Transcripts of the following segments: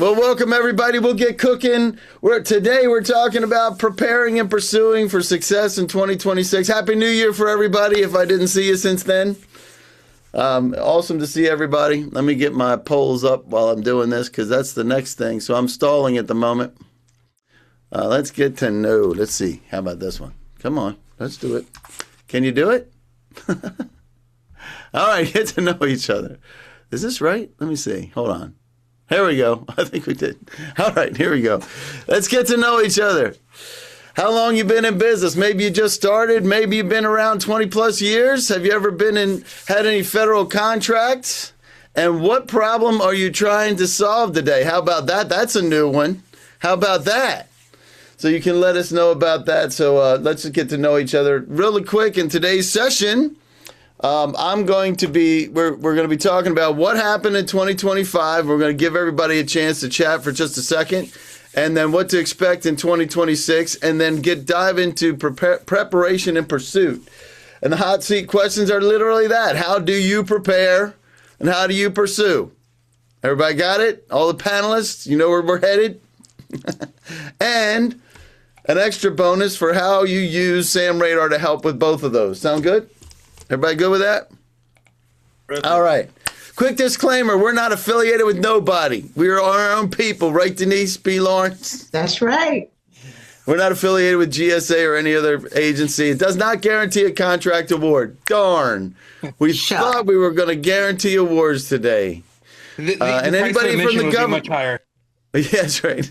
Well, welcome everybody. We'll get cooking. Today we're talking about preparing and pursuing for success in 2026. Happy New Year for everybody if I didn't see you since then. Awesome to see everybody. Let me get my polls up while I'm doing this because that's the next thing. So I'm stalling at the moment. Let's get to know. Let's see. How about this one? Come on. Let's do it. Can you do it? All right. Get to know each other. Is this right? Let me see. Hold on. Here we go. I think we did. All right. Here we go. Let's get to know each other. How long you been in business? Maybe you just started. Maybe you've been around 20 plus years. Have you ever had any federal contracts? And what problem are you trying to solve today? How about that? That's a new one. How about that? So you can let us know about that. So let's just get to know each other really quick. In today's session, we're going to be talking about what happened in 2025. We're going to give everybody a chance to chat for just a second. And then what to expect in 2026, and then dive into preparation and pursuit. And the hot seat questions are literally that. How do you prepare, and how do you pursue? Everybody got it? All the panelists, you know where we're headed? And an extra bonus for how you use Sam Radar to help with both of those. Sound good? Everybody good with that? Perfect. All right. Quick disclaimer, we're not affiliated with nobody. We are our own people, right, Denise B. Lawrence? That's right. We're not affiliated with GSA or any other agency. It does not guarantee a contract award. Darn. We thought we were going to guarantee awards today. The and anybody from the government. Much higher. Yeah, that's right.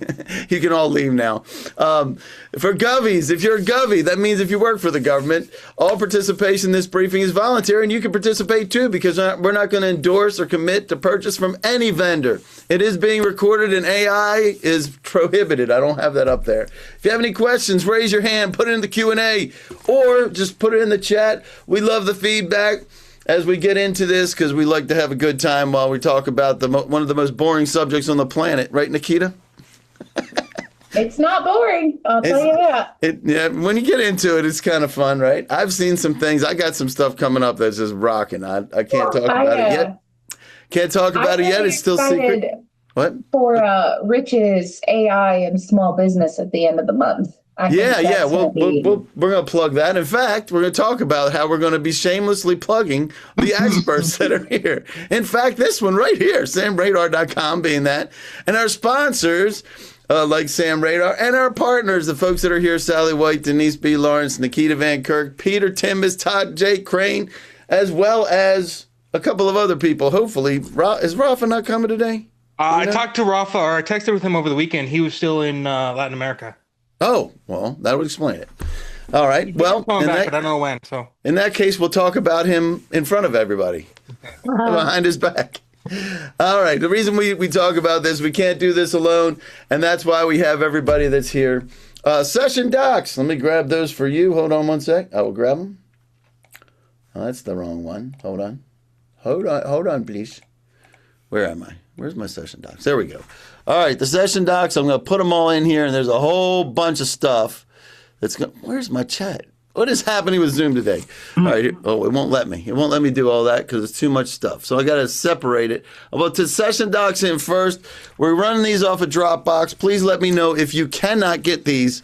You can all leave now. For Govies, if you're a Govie, that means if you work for the government, all participation in this briefing is voluntary, and you can participate too because we're not going to endorse or commit to purchase from any vendor. It is being recorded, and AI is prohibited. I don't have that up there. If you have any questions, raise your hand, put it in the Q&A, or just put it in the chat. We love the feedback as we get into this because we like to have a good time while we talk about one of the most boring subjects on the planet. Right, Nikita? It's not boring. I'll tell you that. Yeah, when you get into it, it's kind of fun, right? I've seen some things. I got some stuff coming up that's just rocking. I can't talk about it yet. Can't talk about it yet. It's still secret. What? For Rich's AI and small business at the end of the month. Yeah. We're going to plug that. In fact, we're going to talk about how we're going to be shamelessly plugging the experts that are here. In fact, this one right here, samradar.com being that. And our sponsors, like Sam Radar, and our partners, the folks that are here, Sally White, Denise B. Lawrence, Nikita Van Kirk, Peter Timbus, Todd J. Crane, as well as a couple of other people. Hopefully, is Rafa not coming today? I talked to Rafa, or I texted with him over the weekend. He was still in Latin America. Oh, well, that would explain it. All right. Well, but I don't know when. So in that case, we'll talk about him in front of everybody, behind his back. All right. The reason we talk about this, we can't do this alone, and that's why we have everybody that's here. Session docs. Let me grab those for you. Hold on one sec. I will grab them. Oh, that's the wrong one. Hold on, please. Where am I? Where's my session docs? There we go. All right, the session docs, I'm going to put them all in here, and there's a whole bunch of stuff that's going. Where's my chat? What is happening with Zoom today? All right, oh, it won't let me. It won't let me do all that because it's too much stuff. So I got to separate it. I'll put the session docs in first. We're running these off of Dropbox. Please let me know if you cannot get these.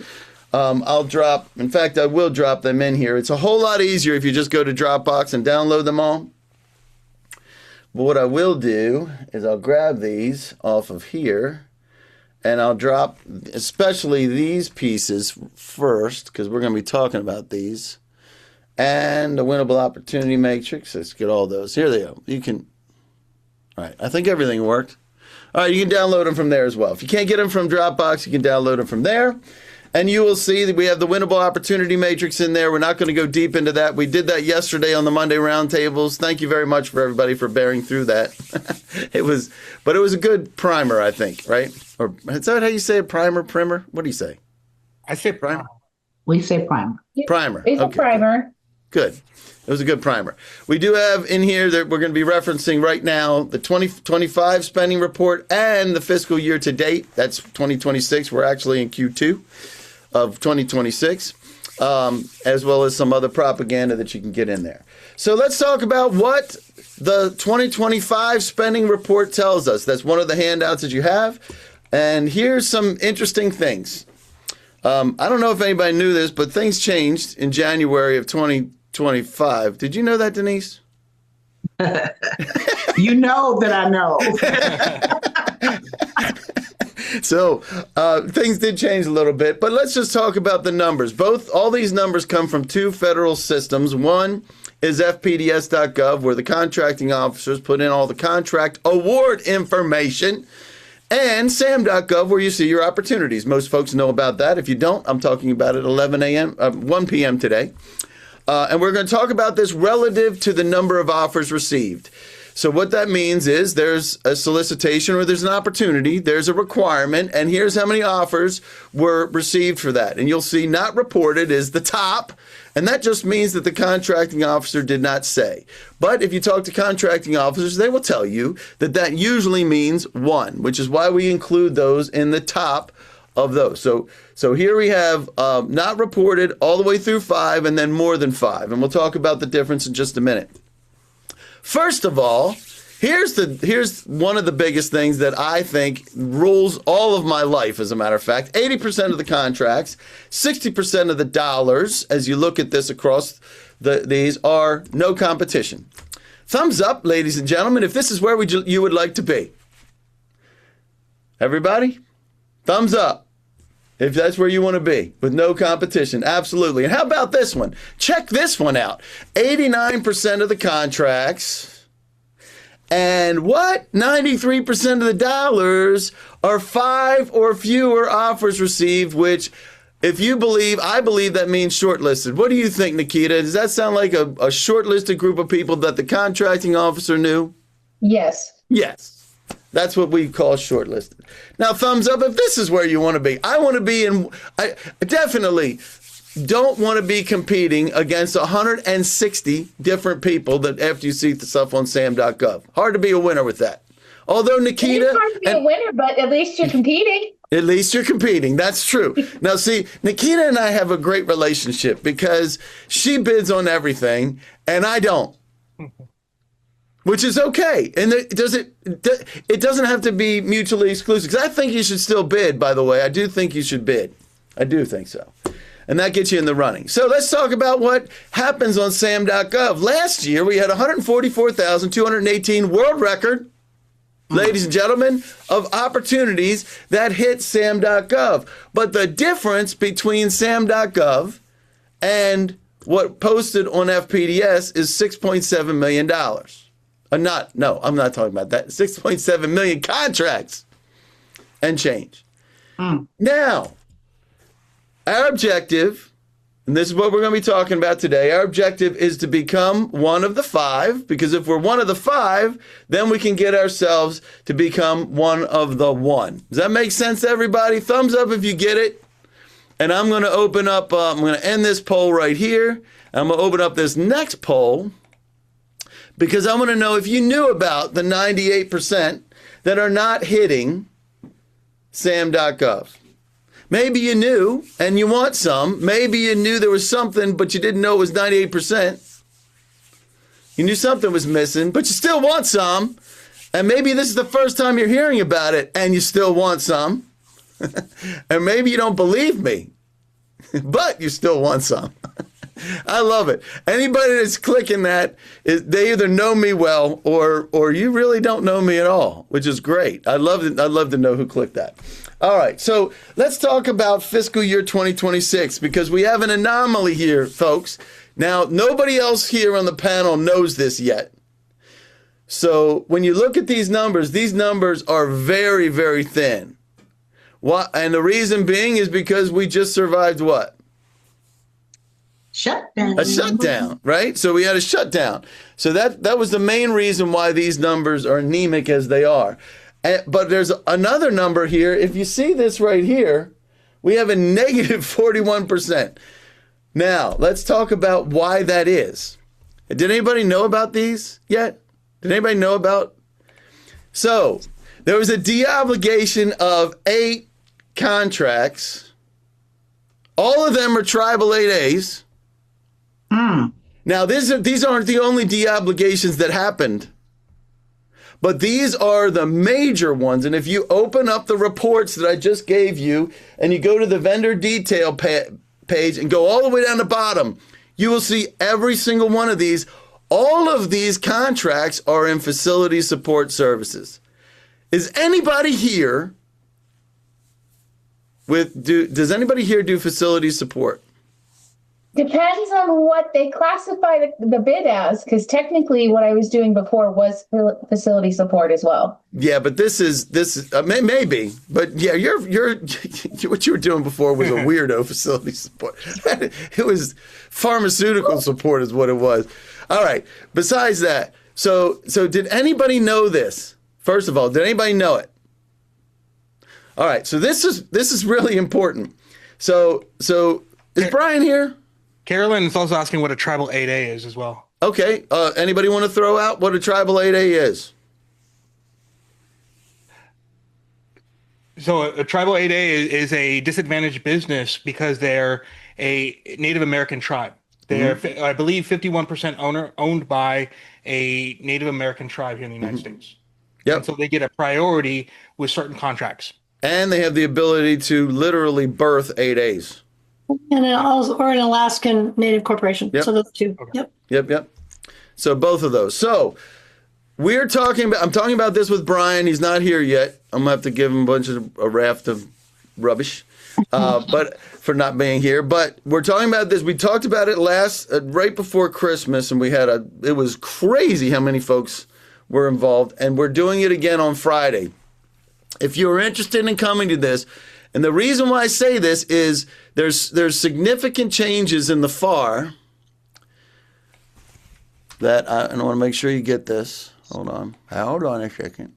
I'll drop. In fact, I will drop them in here. It's a whole lot easier if you just go to Dropbox and download them all. But what I will do is I'll grab these off of here and I'll drop especially these pieces first because we're going to be talking about these. And the winnable opportunity matrix. Let's get all those. Here they go. You can. All right. I think everything worked. All right. You can download them from there as well. If you can't get them from Dropbox, you can download them from there. And you will see that we have the winnable opportunity matrix in there. We're not going to go deep into that. We did that yesterday on the Monday roundtables. Thank you very much for everybody for bearing through that. It was a good primer, I think, right? Or is that how you say it? Primer? What do you say? I say primer. We say primer. Primer. It's a primer. Good. It was a good primer. We do have in here that we're going to be referencing right now the 2025 spending report and the fiscal year to date. That's 2026. We're actually in Q2 of 2026, as well as some other propaganda that you can get in there. So let's talk about what the 2025 spending report tells us. That's one of the handouts that you have. And here's some interesting things. I don't know if anybody knew this, but things changed in January of 2025. Did you know that, Denise? You know that I know. So things did change a little bit, but let's just talk about the numbers. All these numbers come from two federal systems. One is FPDS.gov, where the contracting officers put in all the contract award information, and SAM.gov, where you see your opportunities. Most folks know about that. If you don't, I'm talking about it at 1 p.m. today. And we're going to talk about this relative to the number of offers received. So what that means is there's a solicitation or there's an opportunity, there's a requirement, and here's how many offers were received for that. And you'll see not reported is the top, and that just means that the contracting officer did not say. But if you talk to contracting officers, they will tell you that that usually means one, which is why we include those in the top of those. So here we have not reported all the way through 5 and then more than 5. And we'll talk about the difference in just a minute. First of all, here's one of the biggest things that I think rules all of my life, as a matter of fact. 80% of the contracts, 60% of the dollars, as you look at this across these, are no competition. Thumbs up, ladies and gentlemen, if this is where you would like to be. Everybody? Thumbs up. If that's where you want to be, with no competition. Absolutely. And how about this one? Check this one out. 89% of the contracts and 93% of the dollars are 5 or fewer offers received, which I believe that means shortlisted. What do you think, Nikita? Does that sound like a shortlisted group of people that the contracting officer knew? Yes. Yes. That's what we call shortlisted. Now, thumbs up if this is where you want to be. I definitely don't want to be competing against 160 different people that after you see the stuff on sam.gov. Hard to be a winner with that. Although Nikita... It's hard to be a winner, but at least you're competing. At least you're competing. That's true. Now, see, Nikita and I have a great relationship because she bids on everything and I don't. Which is okay. And it doesn't have to be mutually exclusive. Because I think you should still bid, by the way. I do think you should bid. I do think so. And that gets you in the running. So let's talk about what happens on sam.gov. Last year, we had 144,218 world record, ladies and gentlemen, of opportunities that hit sam.gov. But the difference between sam.gov and what posted on FPDS is $6.7 million. I'm not talking about that. 6.7 million contracts and change. Now, our objective, and this is what we're going to be talking about today, our objective is to become one of the 5, because if we're one of the 5, then we can get ourselves to become one of the 1. Does that make sense to everybody? Thumbs up if you get it. And I'm going to open up, I'm going to end this poll right here. I'm going to open up this next poll, because I want to know if you knew about the 98% that are not hitting sam.gov. Maybe you knew and you want some. Maybe you knew there was something, but you didn't know it was 98%. You knew something was missing, but you still want some. And maybe this is the first time you're hearing about it and you still want some. And maybe you don't believe me, but you still want some. I love it. Anybody that's clicking that, they either know me well or you really don't know me at all, which is great. I'd love to know who clicked that. All right, so let's talk about fiscal year 2026, because we have an anomaly here, folks. Now, nobody else here on the panel knows this yet. So when you look at these numbers are very, very thin. And the reason being is because we just survived what? Shutdown. A shutdown, right? So we had a shutdown. So that was the main reason why these numbers are anemic as they are. But there's another number here. If you see this right here, we have a negative 41%. Now, let's talk about why that is. Did anybody know about these yet? Did anybody know about? So there was a de-obligation of 8 contracts. All of them are tribal 8As. Now, these aren't the only de-obligations that happened. But these are the major ones. And if you open up the reports that I just gave you and you go to the vendor detail page and go all the way down the bottom, you will see every single one of these. All of these contracts are in facility support services. Is anybody here does anybody here do facility support? Depends on what they classify the bid as, because technically what I was doing before was facility support as well. Yeah, but this is maybe, but yeah, you're what you were doing before was a weirdo facility support. It was pharmaceutical support is what it was. All right. Besides that, so did anybody know this? First of all, did anybody know it? All right. So this is really important. So is Brian here? Carolyn is also asking what a tribal 8A is as well. Okay. Anybody want to throw out what a tribal 8A is? So a tribal 8A is a disadvantaged business because they're a Native American tribe. They are, I believe, 51% owned by a Native American tribe here in the United States. Yep. And so they get a priority with certain contracts. And they have the ability to literally birth 8As. And or an Alaskan Native corporation. Yep. So those two. Okay. Yep. So both of those. So I'm talking about this with Brian. He's not here yet. I'm gonna have to give him a raft of rubbish, but for not being here. But we're talking about this. We talked about it right before Christmas, and it was crazy how many folks were involved, and we're doing it again on Friday. If you're interested in coming to this, and the reason why I say this is there's significant changes in the FAR that I want to make sure you get this. Hold on a second.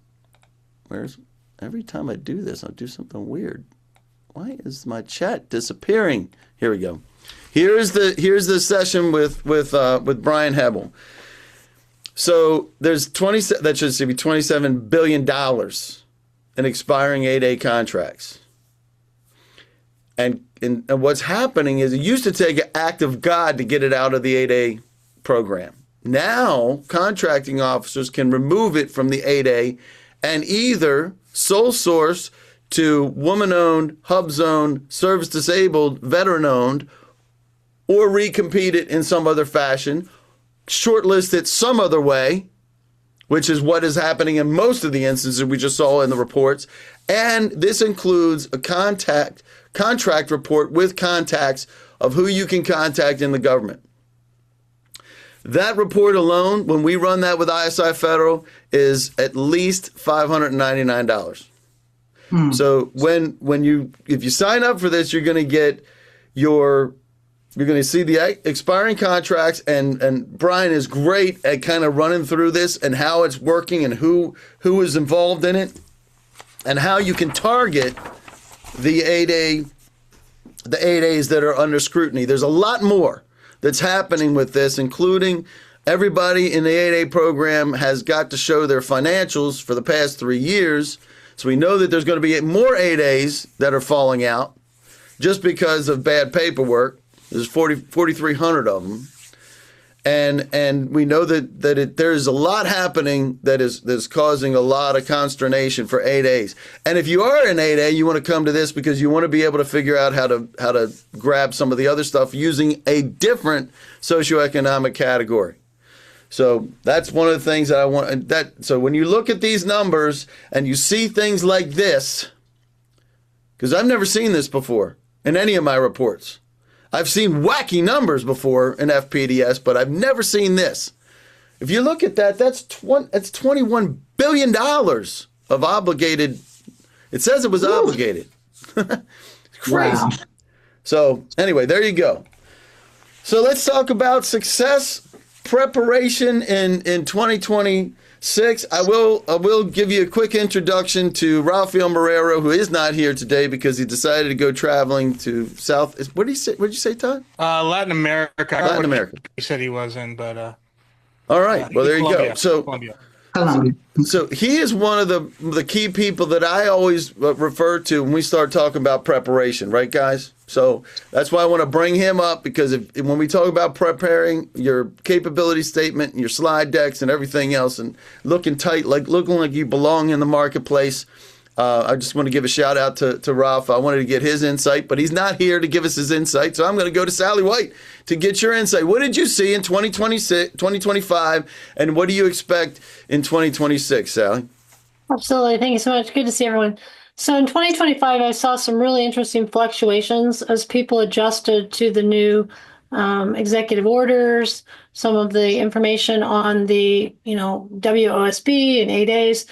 Every time I do this, I'll do something weird. Why is my chat disappearing? Here we go. Here's the session with Brian Hebel. So there's $27 billion in expiring 8A contracts. And what's happening is it used to take an act of God to get it out of the 8A program. Now, contracting officers can remove it from the 8A and either sole source to woman-owned, hub-zoned, service-disabled, veteran-owned, or recompete it in some other fashion, shortlist it some other way, which is what is happening in most of the instances we just saw in the reports. And this includes a contract report with contacts of who you can contact in the government. That report alone, when we run that with ISI Federal, is at least $599. So if you sign up for this, you're going to see the expiring contracts, and Brian is great at kind of running through this and how it's working and who is involved in it and how you can target the 8As that are under scrutiny. There's a lot more that's happening with this, including everybody in the 8A program has got to show their financials for the past 3 years. So we know that there's going to be more 8As that are falling out just because of bad paperwork. There's 4,300 of them. And we know that there's a lot happening that's causing a lot of consternation for 8As. And if you are an 8A, you want to come to this because you want to be able to figure out how to grab some of the other stuff using a different socioeconomic category. So that's one of the things that I want. So when you look at these numbers and you see things like this, because I've never seen this before in any of my reports. I've seen wacky numbers before in FPDS, but I've never seen this. If you look at that, that's $21 billion of obligated. It says it was obligated. Crazy. Wow. So anyway, there you go. So let's talk about success preparation in 2026. I will give you a quick introduction to Rafael Marrero, who is not here today because he decided to go traveling to South. What did you say, Todd? Latin America. Latin America. He said he was in, but all right. Well, there you Colombia. go. So Colombia. Columbia. So he is one of the key people that I always refer to when we start talking about preparation, right, guys? So that's why I want to bring him up, because when we talk about preparing your capability statement, your slide decks, and everything else, and looking tight, like looking like you belong in the marketplace. I just want to give a shout out to Ralph. I wanted to get his insight, but he's not here to give us his insight. So I'm going to go to Sally White to get your insight. What did you see in 2026, 2025, and what do you expect in 2026, Sally? Absolutely. Thank you so much. Good to see everyone. So in 2025, I saw some really interesting fluctuations as people adjusted to the new executive orders, some of the information on the, WOSB and 8As.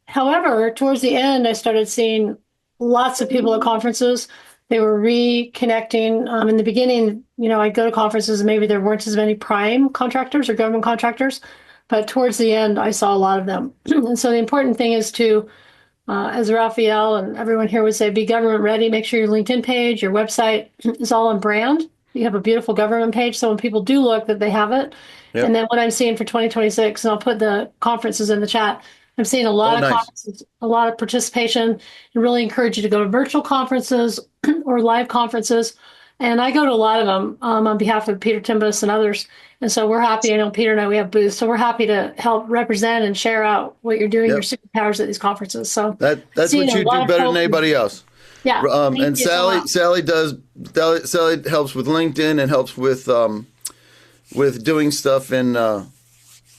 However, towards the end, I started seeing lots of people at conferences. They were reconnecting. In the beginning, I'd go to conferences and maybe there weren't as many prime contractors or government contractors. But towards the end, I saw a lot of them. And so the important thing is to, as Raphael and everyone here would say, be government ready. Make sure your LinkedIn page, your website is all on brand. You have a beautiful government page, so when people do look, that they have it. Yep. And then what I'm seeing for 2026, and I'll put the conferences in the chat, I'm seeing a lot of conferences, a lot of participation, and really encourage you to go to virtual conferences or live conferences. And I go to a lot of them on behalf of Peter Timbus and others. And so we're happy. I know Peter and I, we have booths, so we're happy to help represent and share out what you're doing, your superpowers at these conferences. So that's what you do better than anybody else. Yeah. And Sally helps with LinkedIn and helps with doing stuff in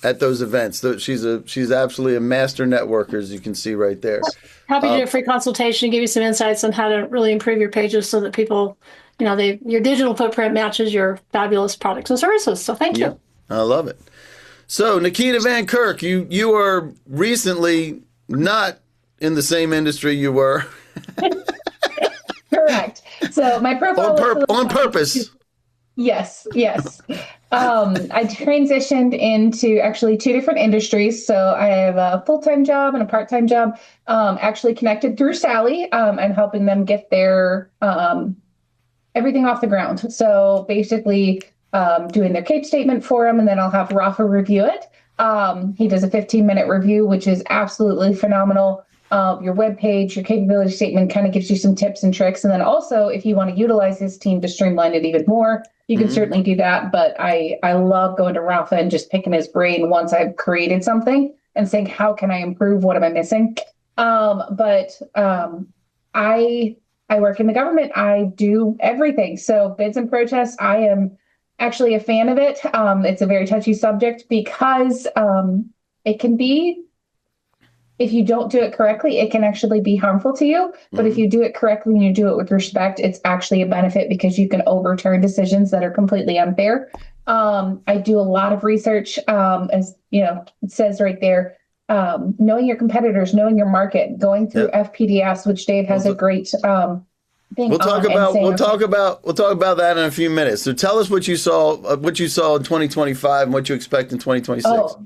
at those events. She's absolutely a master networker, as you can see right there. Happy to do a free consultation and give you some insights on how to really improve your pages so that people, your digital footprint matches your fabulous products and services. So thank you. I love it. So Nikita Van Kirk, you are recently not in the same industry you were. Correct. So my profile on purpose. Yes. I transitioned into actually two different industries. So I have a full-time job and a part-time job, actually connected through Sally, and helping them get their everything off the ground. So basically doing their CAPE statement for them, and then I'll have Rafa review it. He does a 15-minute review, which is absolutely phenomenal. Your webpage, your capability statement kind of gives you some tips and tricks. And then also, if you want to utilize his team to streamline it even more, you can certainly do that. But I love going to Rafa and just picking his brain once I've created something and saying, how can I improve? What am I missing? But I work in the government. I do everything. So bids and protests, I am actually a fan of it. It's a very touchy subject because it can be, if you don't do it correctly, it can actually be harmful to you. But if you do it correctly and you do it with respect, it's actually a benefit because you can overturn decisions that are completely unfair. I do a lot of research, as it says right there, knowing your competitors, knowing your market, going through FPDS, which Dave has a great thing. We'll talk about that in a few minutes. So tell us what you saw in 2025 and what you expect in 2026.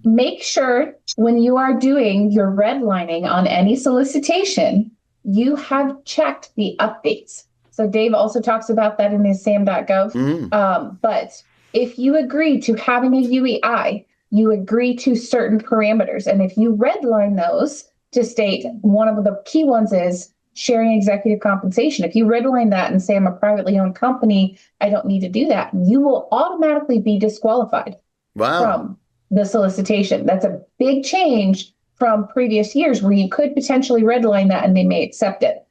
Make sure when you are doing your redlining on any solicitation, you have checked the updates. So Dave also talks about that in his sam.gov. But if you agree to having a UEI, you agree to certain parameters. And if you redline those to state, one of the key ones is sharing executive compensation. If you redline that and say, I'm a privately owned company, I don't need to do that, you will automatically be disqualified from the solicitation. That's a big change from previous years where you could potentially redline that and they may accept it.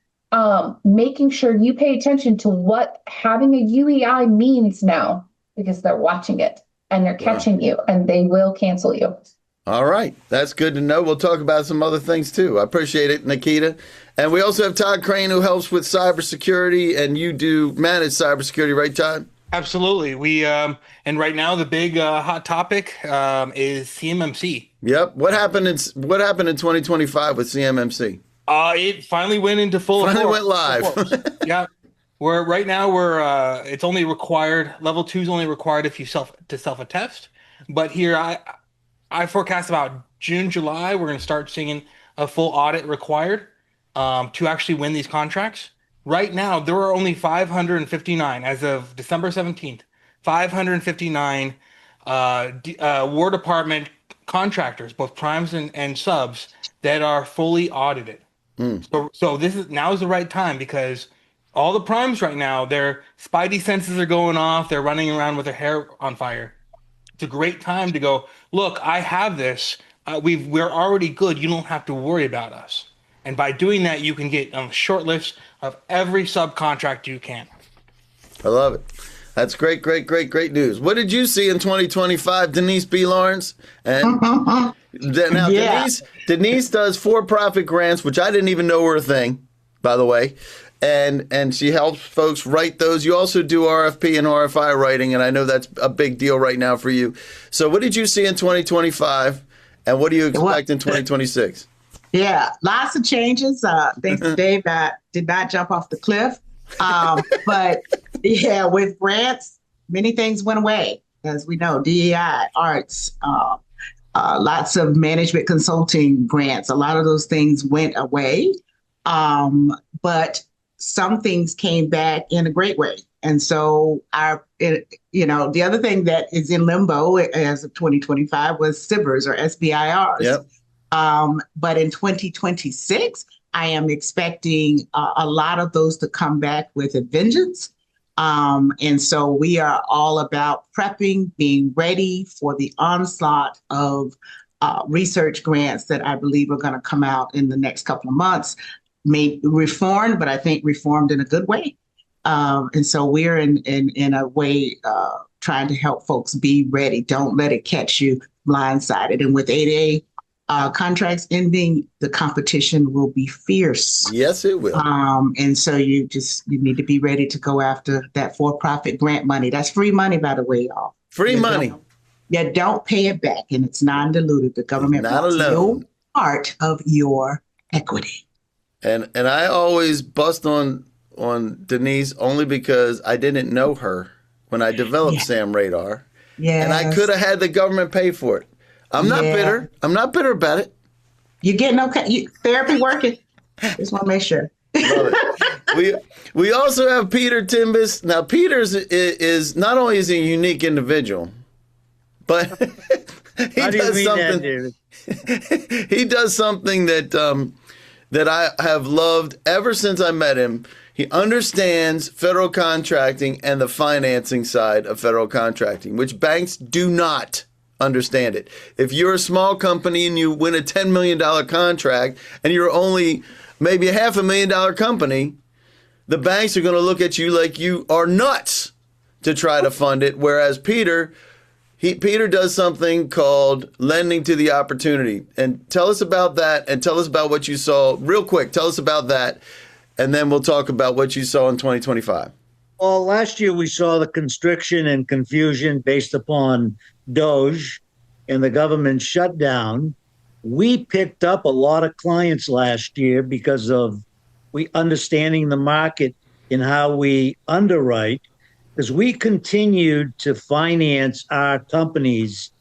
Making sure you pay attention to what having a UEI means now, because they're watching it and they're catching you and they will cancel you. All right. That's good to know. We'll talk about some other things too. I appreciate it, Nikita. And we also have Todd Crane, who helps with cybersecurity, and you do manage cybersecurity, right, Todd? Absolutely. We and right now the big hot topic is CMMC. Yep. What happened in 2025 with CMMC? It finally went into full. Finally went live. Yeah. Right now it's only required. Level 2 is only required if you self-attest. But here I forecast about June, July, we're going to start seeing a full audit required to actually win these contracts. Right now, there are only 559 as of December 17th, 559 War Department contractors, both primes and subs, that are fully audited. So now is the right time because all the primes right now, their spidey senses are going off. They're running around with their hair on fire. It's a great time to go, look, I have this. We're already good. You don't have to worry about us. And by doing that, you can get on a short list of every subcontract you can. I love it. That's great news. What did you see in 2025, Denise B. Lawrence? And now Denise does for-profit grants, which I didn't even know were a thing, by the way. And she helps folks write those. You also do RFP and RFI writing, and I know that's a big deal right now for you. So what did you see in 2025, and what do you expect in 2026? Yeah, lots of changes. Thanks to Dave, that did not jump off the cliff. But yeah, with grants, many things went away. As we know, DEI, arts, lots of management consulting grants. A lot of those things went away. But some things came back in a great way. And so the other thing that is in limbo as of 2025 was SBIRs or SBIRs. Yep. But in 2026, I am expecting a lot of those to come back with a vengeance. And so we are all about prepping, being ready for the onslaught of research grants that I believe are going to come out in the next couple of months. Maybe reformed, but I think reformed in a good way. And so we're in a way trying to help folks be ready. Don't let it catch you blindsided. And with 8A contracts ending, the competition will be fierce. Yes, it will. And so you need to be ready to go after that for-profit grant money. That's free money, by the way, y'all. Free money. Don't pay it back, and it's non-dilutive. The government wants no part of your equity. And I always bust on Denise only because I didn't know her when I developed Sam Radar. Yeah. And I could have had the government pay for it. I'm not bitter. I'm not bitter about it. You're getting okay. Therapy working. Just want to make sure. Love it. We also have Peter Timbus. Now, Peter's is not only is he a unique individual, but he does something that I have loved ever since I met him. He understands federal contracting and the financing side of federal contracting, which banks do not understand it. If you're a small company and you win a $10 million contract and you're only maybe a $500,000 company, the banks are going to look at you like you are nuts to try to fund it. Whereas Peter does something called lending to the opportunity. And tell us about that, and tell us about what you saw real quick. Tell us about that, and then we'll talk about what you saw in 2025. Well, last year we saw the constriction and confusion based upon DOGE and the government shutdown. We picked up a lot of clients last year because of we understanding the market and how we underwrite. Because we continued to finance our companies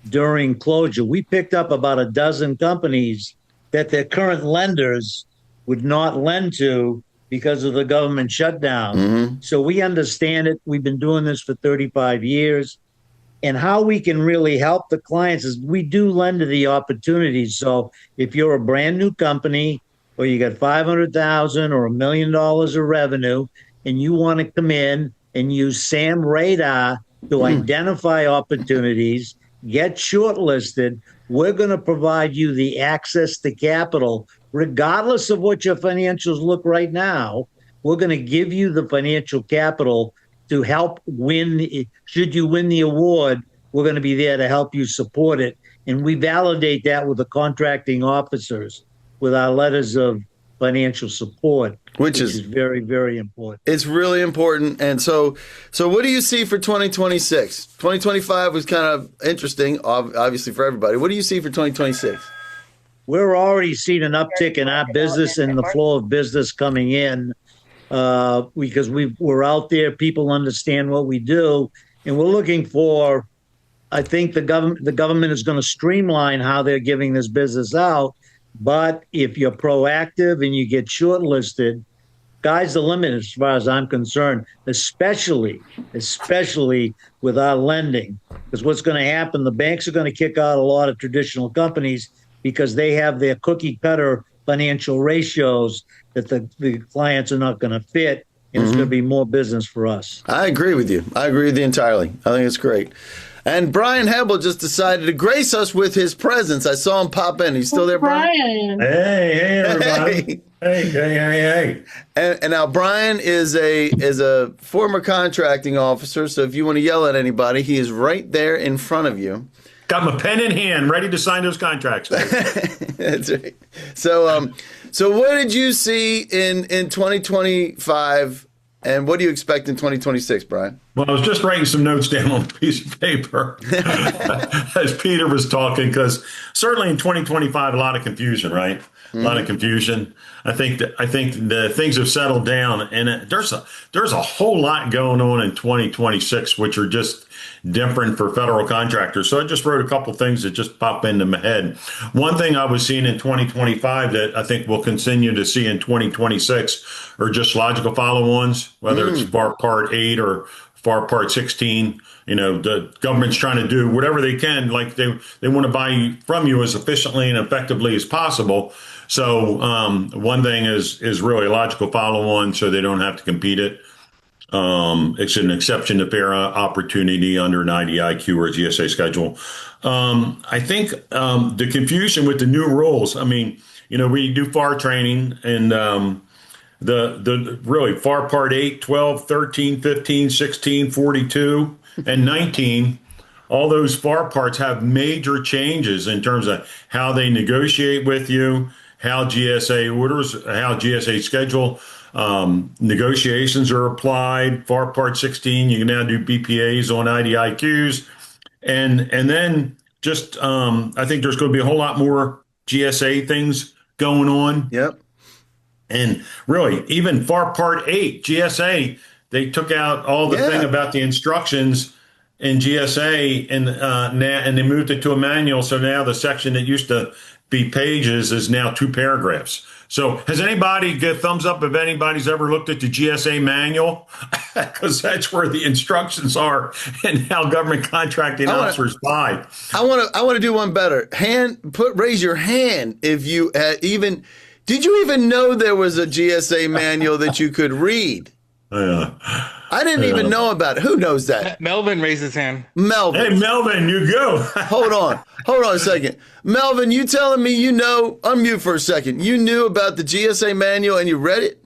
during closure. We picked up about a dozen companies that their current lenders would not lend to because of the government shutdown. Mm-hmm. So we understand it. We've been doing this for 35 years. And how we can really help the clients is we do lend to the opportunities. So if you're a brand new company or you got $500,000 or $1 million of revenue and you want to come in and use Sam Radar to identify opportunities, get shortlisted, we're going to provide you the access to capital, regardless of what your financials look right now. We're going to give you the financial capital to help win. Should you win the award, we're going to be there to help you support it. And we validate that with the contracting officers with our letters of financial support. Which is very, very important. It's really important. And so what do you see for 2026? 2025 was kind of interesting, obviously, for everybody. What do you see for 2026? We're already seeing an uptick in our business and the flow of business coming in because we're out there. People understand what we do. And we're looking for, I think the government is going to streamline how they're giving this business out. But if you're proactive and you get shortlisted, sky's the limit as far as I'm concerned, especially with our lending. Because what's going to happen, the banks are going to kick out a lot of traditional companies because they have their cookie cutter financial ratios that the clients are not going to fit, and it's going to be more business for us. I agree with you. I agree with you entirely. I think it's great. And Brian Hebel just decided to grace us with his presence. I saw him pop in. He's still there, Brian? Hey, everybody. Hey. And now Brian is a former contracting officer, so if you want to yell at anybody, he is right there in front of you. Got my pen in hand, ready to sign those contracts. That's right. So what did you see in 2025, and what do you expect in 2026, Brian? Well, I was just writing some notes down on a piece of paper as Peter was talking, because certainly in 2025, a lot of confusion, right? A lot of confusion. I think the things have settled down, and there's a whole lot going on in 2026, which are just different for federal contractors. So I just wrote a couple things that just pop into my head. One thing I was seeing in 2025 that I think we'll continue to see in 2026 are just logical follow-ons, whether it's FAR Part 8 or FAR Part 16. You know, the government's trying to do whatever they can, like they want to buy from you as efficiently and effectively as possible. So one thing is really a logical follow-on, so they don't have to compete it. It's an exception to fair opportunity under an IDIQ or a GSA schedule. I think the confusion with the new rules, I mean, you know, we do FAR training, and the really FAR Part 8, 12, 13, 15, 16, 42, and 19, all those FAR parts have major changes in terms of how they negotiate with you, how GSA orders, how GSA schedule negotiations are applied. FAR Part 16, you can now do BPAs on IDIQs. And then just, I think there's going to be a whole lot more GSA things going on. Yep. And really, even FAR Part 8, GSA, they took out all the thing about the instructions in GSA, and they moved it to a manual. So now the section that used to be pages is now 2 paragraphs. So has anybody, get a thumbs up if anybody's ever looked at the GSA manual? Because that's where the instructions are and how government contracting officers buy. I want to do one better. Raise your hand if you did you even know there was a GSA manual that you could read? I didn't even know about it. Who knows that? Melvin raised his hand. Melvin. Hey, Melvin, you go. Hold on a second. Melvin, you telling me you know, unmute for a second. You knew about the GSA manual and you read it?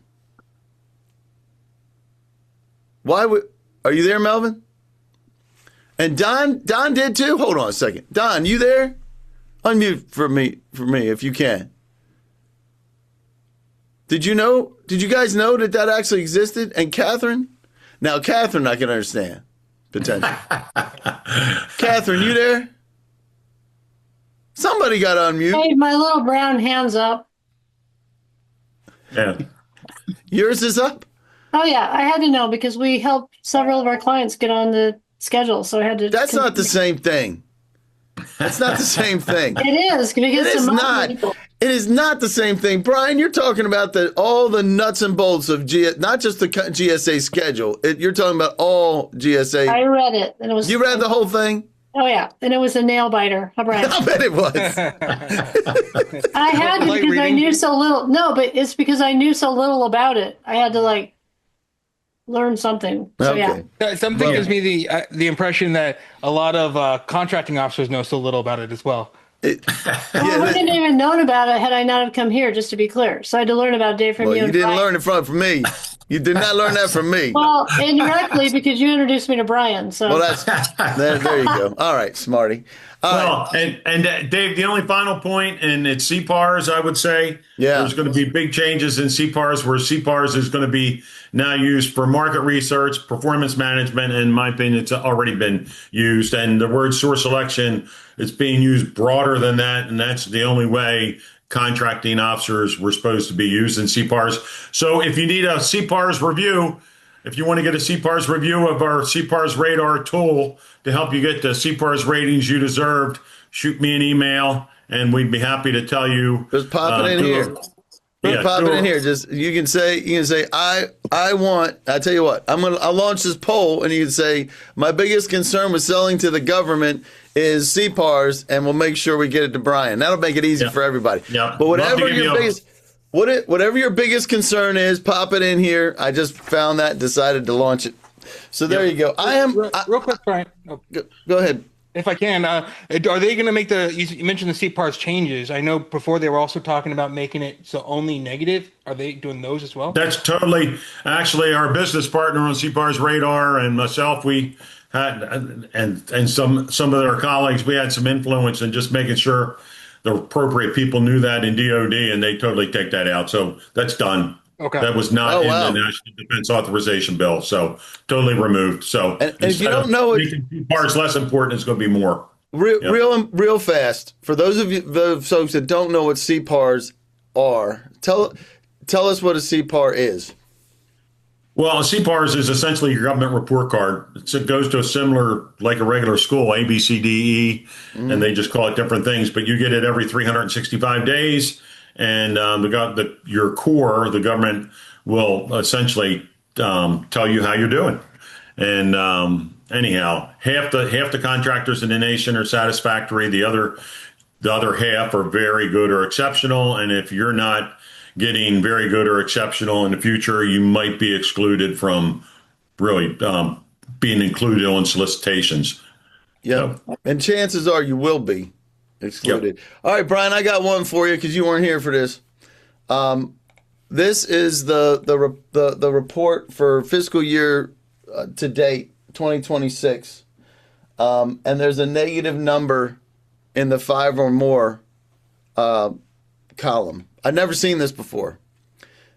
Are you there, Melvin? And Don did too? Hold on a second. Don, you there? Unmute for me if you can. Did you guys know that actually existed? And Catherine? Now, Catherine, I can understand, potentially. Catherine, you there? Somebody got to unmute. Hey, my little brown hand's up. Yeah. Yours is up? Oh, yeah. I had to know because we helped several of our clients get on the schedule. So I had to. That's not the same thing. That's not the same thing. It is. Because it is not. It is not the same thing. Brian, you're talking about all the nuts and bolts of not just the GSA schedule. You're talking about all GSA. I read it. And it was. You read the whole thing? Oh, yeah. And it was a nail biter. How Brian? I bet it was. I had to because I knew so little. No, but it's because I knew so little about it. I had to learn something. So, okay. Yeah. Something gives me the impression that a lot of contracting officers know so little about it as well. I wouldn't have even known about it had I not have come here, just to be clear. So I had to learn about it from you. You didn't learn it from me. You did not learn that from me. Well, indirectly, because you introduced me to Brian. So that's there you go. All right, smarty. And Dave, the only final point, and it's CPARs, I would say. Yeah. There's going to be big changes in CPARs, where CPARs is going to be now used for market research, performance management, and in my opinion, it's already been used. And the word source selection is being used broader than that, and that's the only way contracting officers were supposed to be used in CPARs. So if you need a CPARs review, if you want to get a CPARs review of our CPARs radar tool to help you get the CPARs ratings you deserved, shoot me an email, and we'd be happy to tell you. Just pop it in here. Pop it in here. Just you can say I want. I tell you what, I'll launch this poll, and you can say my biggest concern with selling to the government is CPARs, and we'll make sure we get it to Brian. That'll make it easy for everybody. Yeah. But whatever your biggest concern is, pop it in here. I just found that, decided to launch it. So there you go. Real quick, Brian. Oh. Go ahead. If I can, are they going to make you mentioned the CPARS changes? I know before they were also talking about making it so only negative. Are they doing those as well? That's totally, actually, our business partner on CPAR's radar and myself, we had, and some of their colleagues, we had some influence in just making sure the appropriate people knew that in DOD, and they totally take that out. So that's done. Okay. That was not in the National Defense Authorization Bill, so totally removed. So and if you don't know it, parts less important, it's going to be more. Real fast. For those of you, the folks that don't know what CPARs are, tell us what a CPAR is. Well, a CPARs is essentially your government report card. It goes to a similar, like a regular school, A, B, C, D, E, and they just call it different things. But you get it every 365 days. And your core, the government, will essentially tell you how you're doing. And anyhow, half the contractors in the nation are satisfactory. The other half are very good or exceptional. And if you're not getting very good or exceptional in the future, you might be excluded from really being included on solicitations. Yeah, and chances are you will be excluded. Yep. All right, Brian, I got one for you because you weren't here for this. This is the report for fiscal year to date, 2026, and there's a negative number in the 5 or more column. I've never seen this before,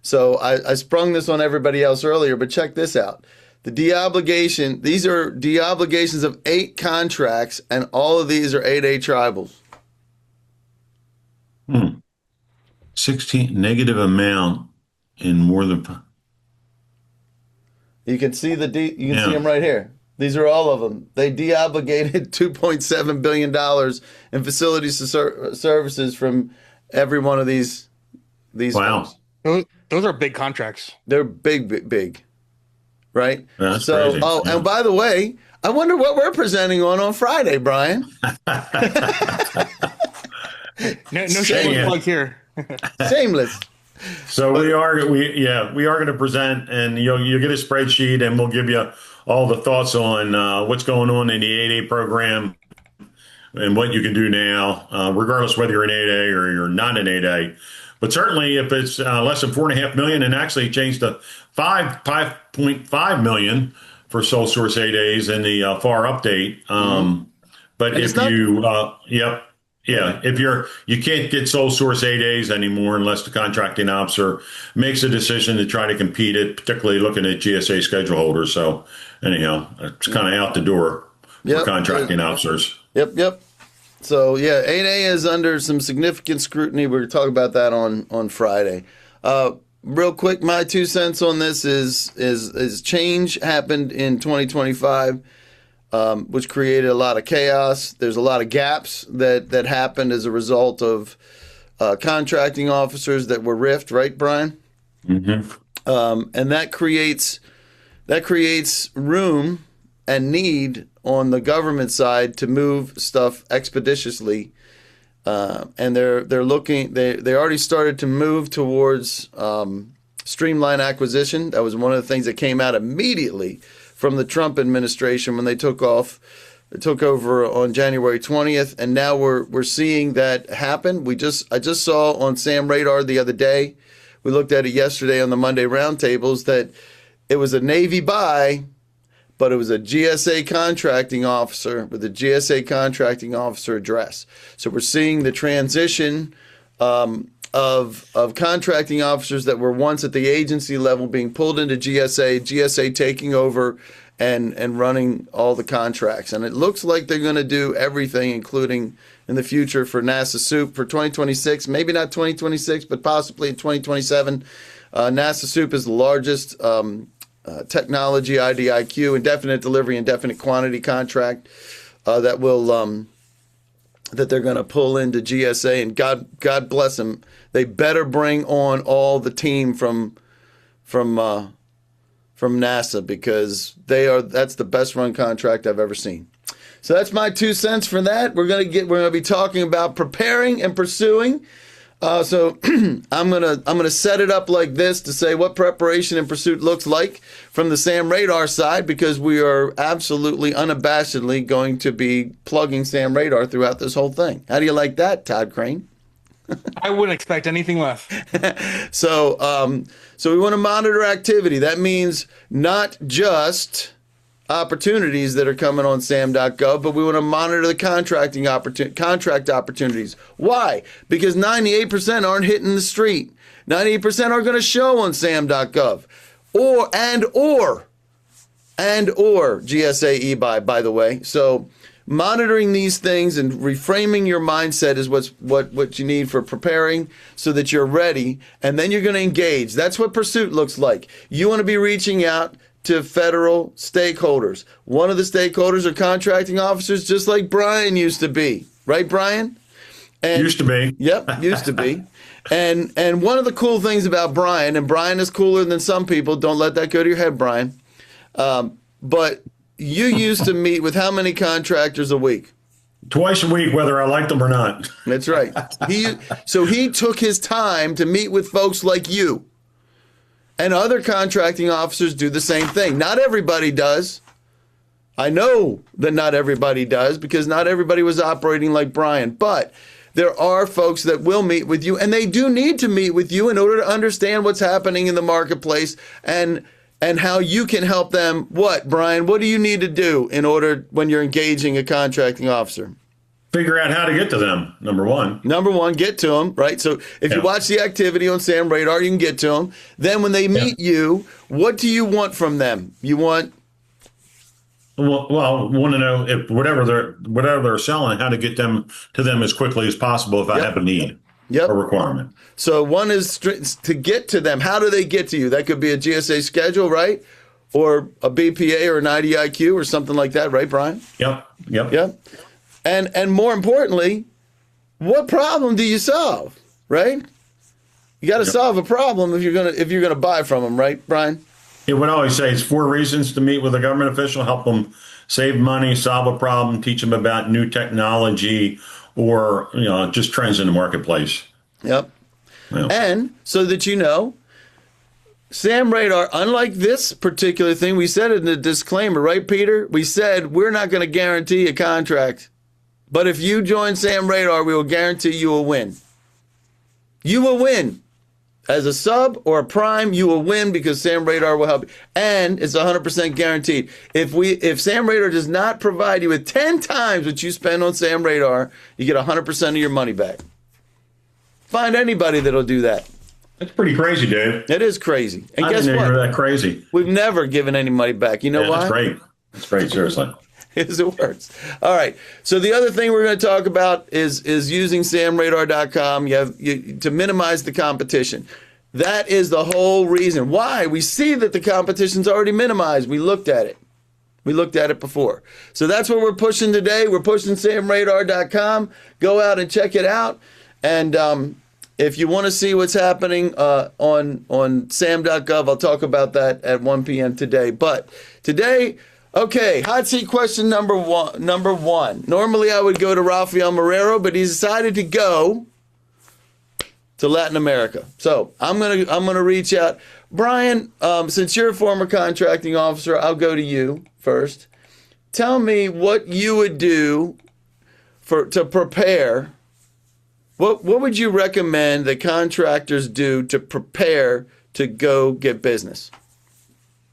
so I sprung this on everybody else earlier. But check this out. The de-obligation. These are de-obligations of 8 contracts, and all of these are 8A tribals. 16 negative amount in more than. You can see see them right here. These are all of them. They de-obligated $2.7 billion in facilities services from every one of these Wow. Folks. Those are big contracts. They're big, right? That's crazy. And by the way, I wonder what we're presenting on Friday, Brian. No shameless plug here. Shameless. So we are going to present, and you'll get a spreadsheet, and we'll give you all the thoughts on what's going on in the 8A program and what you can do now, regardless whether you're an 8A or you're not an 8A. But certainly, if it's less than $4.5 million, and actually changed to 5.5 million for sole source 8As in the FAR update. But if if you can't get sole source 8As anymore unless the contracting officer makes a decision to try to compete it, particularly looking at GSA schedule holders. So anyhow, it's kind of out the door for contracting officers. Yep. So 8A is under some significant scrutiny. We're going to talk about that on Friday. Real quick, my 2 cents on this is change happened in 2025. Which created a lot of chaos. There's a lot of gaps that happened as a result of contracting officers that were riffed, right, Brian? Mm-hmm. And that creates room and need on the government side to move stuff expeditiously. And they already started to move towards streamline acquisition. That was one of the things that came out immediately from the Trump administration when they took over on January 20th, and now we're seeing that happen. I just saw on Sam Radar the other day, we looked at it yesterday on the Monday roundtables, that it was a Navy buy, but it was a GSA contracting officer with a GSA contracting officer address. So we're seeing the transition of contracting officers that were once at the agency level being pulled into GSA taking over and running all the contracts. And it looks like they're going to do everything, including in the future for NASA SOUP for 2026, maybe not 2026, but possibly in 2027. NASA SOUP is the largest technology IDIQ, indefinite delivery, indefinite quantity contract that will that they're going to pull into GSA, and God bless them. They better bring on all the team from NASA, because that's the best run contract I've ever seen. So that's my 2 cents for that. We're going to be talking about preparing and pursuing. So I'm gonna set it up like this to say what preparation and pursuit looks like from the Sam Radar side, because we are absolutely unabashedly going to be plugging Sam Radar throughout this whole thing. How do you like that, Todd Crane? I wouldn't expect anything less. So we want to monitor activity. That means not just opportunities that are coming on sam.gov, but we want to monitor the contract opportunities. Why? Because 98% aren't hitting the street. 98% aren't going to show on sam.gov. Or GSA e-buy, by the way. So monitoring these things and reframing your mindset is what you need for preparing, so that you're ready, and then you're going to engage. That's what pursuit looks like. You want to be reaching out to federal stakeholders. One of the stakeholders are contracting officers, just like Brian used to be. Right, Brian? Used to be. Yep, used to be. And one of the cool things about Brian, and Brian is cooler than some people, don't let that go to your head, Brian, but you used to meet with how many contractors a week? Twice a week, whether I liked them or not. That's right. So he took his time to meet with folks like you. And other contracting officers do the same thing. Not everybody does. I know that not everybody does, because not everybody was operating like Brian. But there are folks that will meet with you, and they do need to meet with you in order to understand what's happening in the marketplace and how you can help them. What, Brian? What do you need to do in order, when you're engaging a contracting officer? Figure out how to get to them, number one. Number one, get to them, right? So if you watch the activity on Sam Radar, you can get to them. Then when they meet you, what do you want from them? You want... Well, want to know if whatever they're selling, how to get them to them as quickly as possible if I have a need or requirement. So one is to get to them. How do they get to you? That could be a GSA schedule, right? Or a BPA or an IDIQ or something like that, right, Brian? Yep. And more importantly, what problem do you solve, right? You got to solve a problem if you're gonna buy from them, right, Brian? It would always say it's 4 reasons to meet with a government official: help them save money, solve a problem, teach them about new technology, or just trends in the marketplace. Yep. And so that Sam Radar, unlike this particular thing, we said it in the disclaimer, right, Peter? We said we're not going to guarantee a contract. But if you join Sam Radar, we will guarantee you will win. You will win. As a sub or a prime, you will win, because Sam Radar will help you. And it's 100% guaranteed. If Sam Radar does not provide you with 10 times what you spend on Sam Radar, you get 100% of your money back. Find anybody that'll do that. That's pretty crazy, Dave. It is crazy. And I guess didn't know what? you were that crazy. We've never given any money back. You know why? That's great. That's great, seriously. As it works. All right. So the other thing we're going to talk about is using samradar.com to minimize the competition. That is the whole reason why we see that the competition's already minimized. We looked at it. We looked at it before. So that's what we're pushing today. We're pushing samradar.com. Go out and check it out. And if you want to see what's happening on sam.gov, I'll talk about that at 1 p.m. today. But today, okay, hot seat question number one. Normally I would go to Rafael Marrero, but he's decided to go to Latin America. So I'm gonna reach out. Brian, since you're a former contracting officer, I'll go to you first. Tell me what you would do to prepare. What would you recommend that contractors do to prepare to go get business?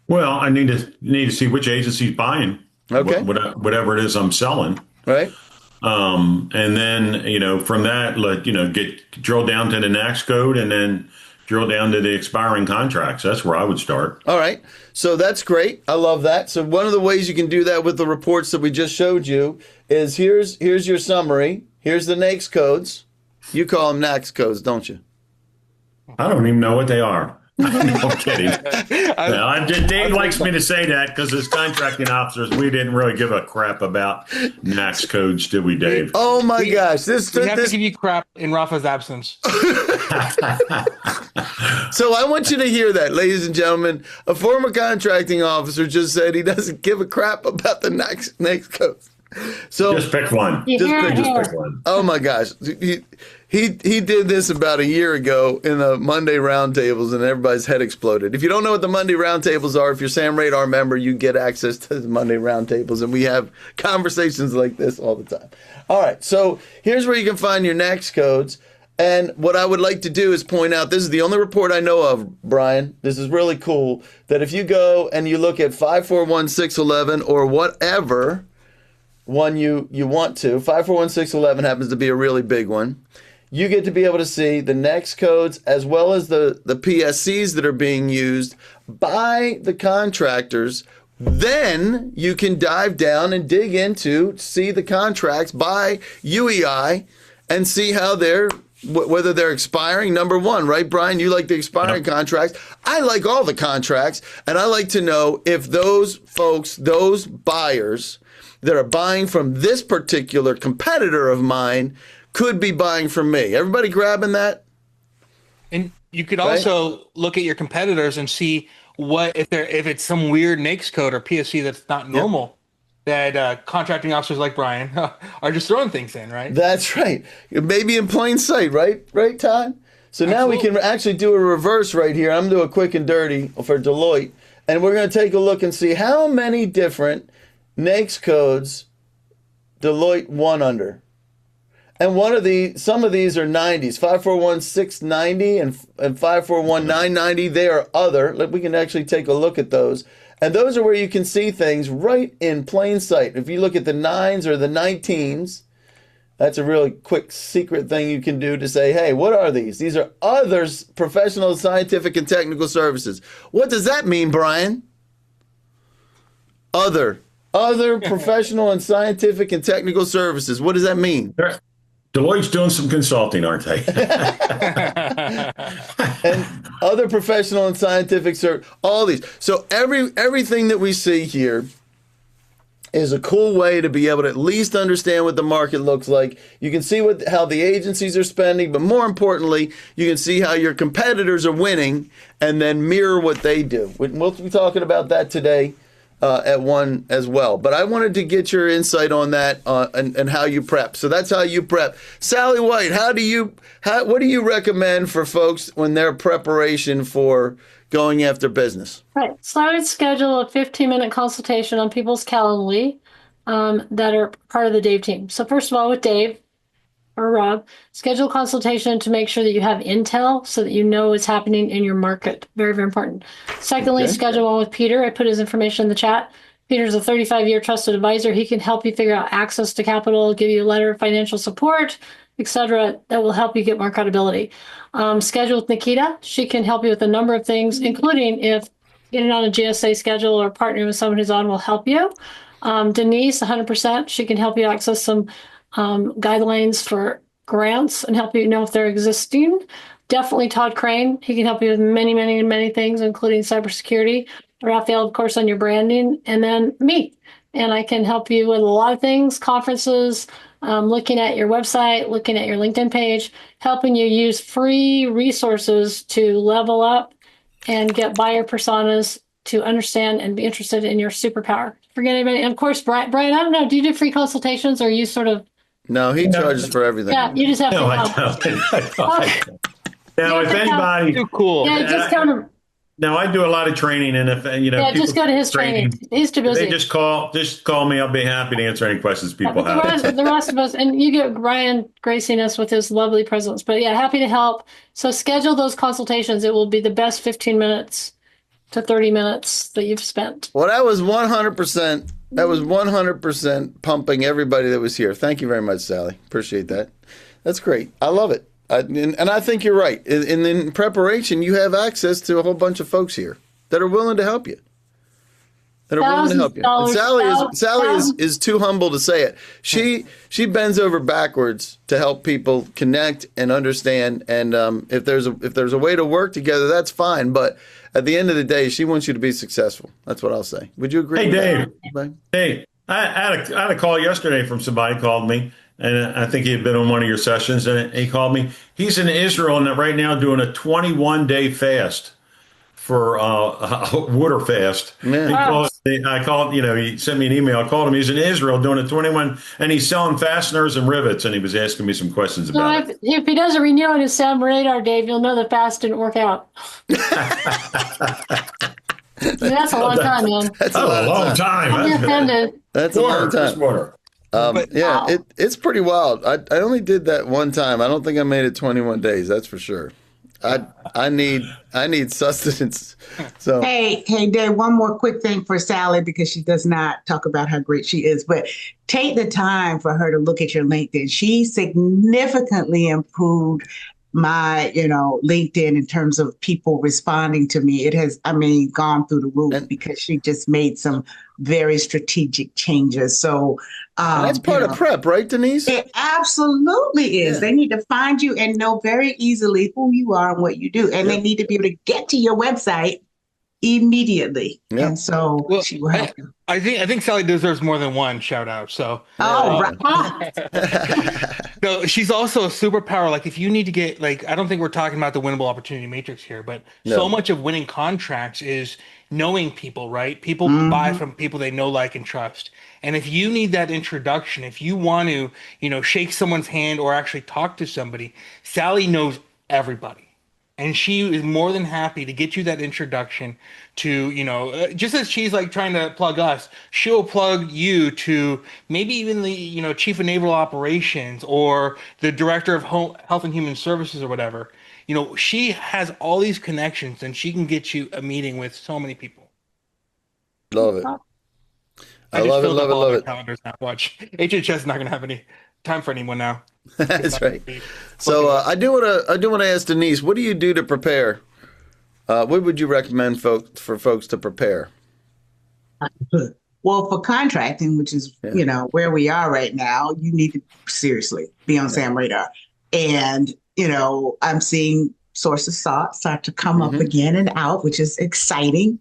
Well, I need to see which agency's buying. Okay. Whatever it is I'm selling. Right. And then, from that, drill down to the NACS code and then drill down to the expiring contracts. That's where I would start. All right. So that's great. I love that. So one of the ways you can do that with the reports that we just showed you is here's your summary. Here's the NACS codes. You call them NACS codes, don't you? I don't even know what they are. I'm kidding. Dave likes me to say that because as contracting officers, we didn't really give a crap about NACS codes, did we, Dave? Oh my gosh! We have to give you crap in Rafa's absence. So I want you to hear that, ladies and gentlemen. A former contracting officer just said he doesn't give a crap about the NACS codes. So just pick one. Just pick one. Oh my gosh. He did this about a year ago in the Monday roundtables, and everybody's head exploded. If you don't know what the Monday roundtables are, if you're Sam Radar member, you get access to the Monday roundtables, and we have conversations like this all the time. All right, so here's where you can find your NACS codes. And what I would like to do is point out, this is the only report I know of, Brian. This is really cool, that if you go and you look at 541611 or whatever one you want to, 541611 happens to be a really big one. You get to be able to see the NACS codes as well as the PSCs that are being used by the contractors. Then you can dive down and dig into, see the contracts by UEI and see how whether they're expiring. Number one, right, Brian? You like the expiring contracts. I like all the contracts, and I like to know if those folks, those buyers that are buying from this particular competitor of mine could be buying from me. Everybody grabbing that? And you could also look at your competitors and see if it's some weird NAICS code or PSC that's not normal. That contracting officers like Brian are just throwing things in, right? That's right. Maybe in plain sight, right? Right, Todd? So now we can actually do a reverse right here. I'm going to do a quick and dirty for Deloitte. And we're going to take a look and see how many different NAICS codes Deloitte won under. And some of these are 90s, 541690 and 541990. They are other. We can actually take a look at those. And those are where you can see things right in plain sight. If you look at the 9s or the 19s, that's a really quick secret thing you can do to say, hey, what are these? These are others, professional, scientific, and technical services. What does that mean, Brian? Other professional and scientific and technical services. What does that mean? Deloitte's doing some consulting, aren't they? And other professional and scientific all these. So everything that we see here is a cool way to be able to at least understand what the market looks like. You can see how the agencies are spending, but more importantly, you can see how your competitors are winning and then mirror what they do. We'll be talking about that today at one as well. But I wanted to get your insight on that and how you prep. So that's how you prep. Sally White, what do you recommend for folks when their preparation for going after business? Right. So I would schedule a 15-minute consultation on people's Calendly that are part of the Dave team. So first of all, with Dave or Rob, schedule a consultation to make sure that you have intel so that you know what's happening in your market. Very, very important. Secondly, schedule one with Peter. I put his information in the chat. Peter's a 35-year trusted advisor. He can help you figure out access to capital, give you a letter of financial support, etc. That will help you get more credibility. Schedule with Nikita. She can help you with a number of things, including if getting on a GSA schedule or partnering with someone who's on will help you. Denise, 100%. She can help you access some guidelines for grants and help you know if they're existing. Definitely Todd Crane. He can help you with many, many, many things, including cybersecurity. Raphael, of course, on your branding. And then me. And I can help you with a lot of things, conferences, looking at your website, looking at your LinkedIn page, helping you use free resources to level up and get buyer personas to understand and be interested in your superpower. Forget anybody. And of course, Brian, I don't know, do you do free consultations or you sort of? No, he charges for everything. Yeah, you just have to help. I don't. Now, if anybody, too cool. Yeah, just kind of. Now I do a lot of training, and if just go to his training. He's too busy. They just call me. I'll be happy to answer any questions people have. The rest of us, and you get Ryan gracing us with his lovely presence. But yeah, happy to help. So schedule those consultations. It will be the best 15 minutes to 30 minutes that you've spent. Well, that was 100%. That was 100% pumping everybody that was here. Thank you very much, Sally. Appreciate that. That's great. I love it. And I think you're right. In preparation, you have access to a whole bunch of folks here that are willing to help you. that are willing to help you. And $1,000. Sally is too humble to say it. She bends over backwards to help people connect and understand. And if there's a way to work together, that's fine. But at the end of the day, she wants you to be successful. That's what I'll say. Would you agree? Hey, with Dave. that? Hey, I had a call yesterday from somebody called me, and I think he had been on one of your sessions, and he called me. He's in Israel and right now doing a 21-day fast for water fast. Yeah. I called, he sent me an email. I called him. He's in Israel doing a 21, and he's selling fasteners and rivets, and he was asking me some questions about it. If he doesn't renew on his SAM radar, Dave, you'll know the fast didn't work out. That's a long time, man. That's a long time. I'm offended. That's a long time. Water. It's pretty wild. I only did that one time. I don't think I made it 21 days. That's for sure. I need sustenance. So hey, Dave, one more quick thing for Sally, because she does not talk about how great she is, but take the time for her to look at your LinkedIn. She significantly improved my, LinkedIn in terms of people responding to me. It has, gone through the roof because she just made some very strategic changes. So that's part of prep, right, Denise? It absolutely is. Yeah. They need to find you and know very easily who you are and what you do. And they need to be able to get to your website immediately. Yeah. And so she will help you. I think Sally deserves more than one shout out. So right. So she's also a superpower. Like if you need to get I don't think we're talking about the winnable opportunity matrix here, but so much of winning contracts is knowing people, right? People buy from people they know, like, and trust. And if you need that introduction, if you want to, shake someone's hand or actually talk to somebody, Sally knows everybody. And she is more than happy to get you that introduction to, just as she's trying to plug us, she'll plug you to maybe even the, chief of naval operations or the director of health and human services or whatever. She has all these connections and she can get you a meeting with so many people. Love it. I love it. Calendars now. Watch. HHS is not going to have any time for anyone now. That's right. So I do want to ask Denise, what do you do to prepare? What would you recommend for folks to prepare? Well, for contracting, which is where we are right now, you need to seriously be on SAM radar. And I'm seeing sources start to come up again and out, which is exciting.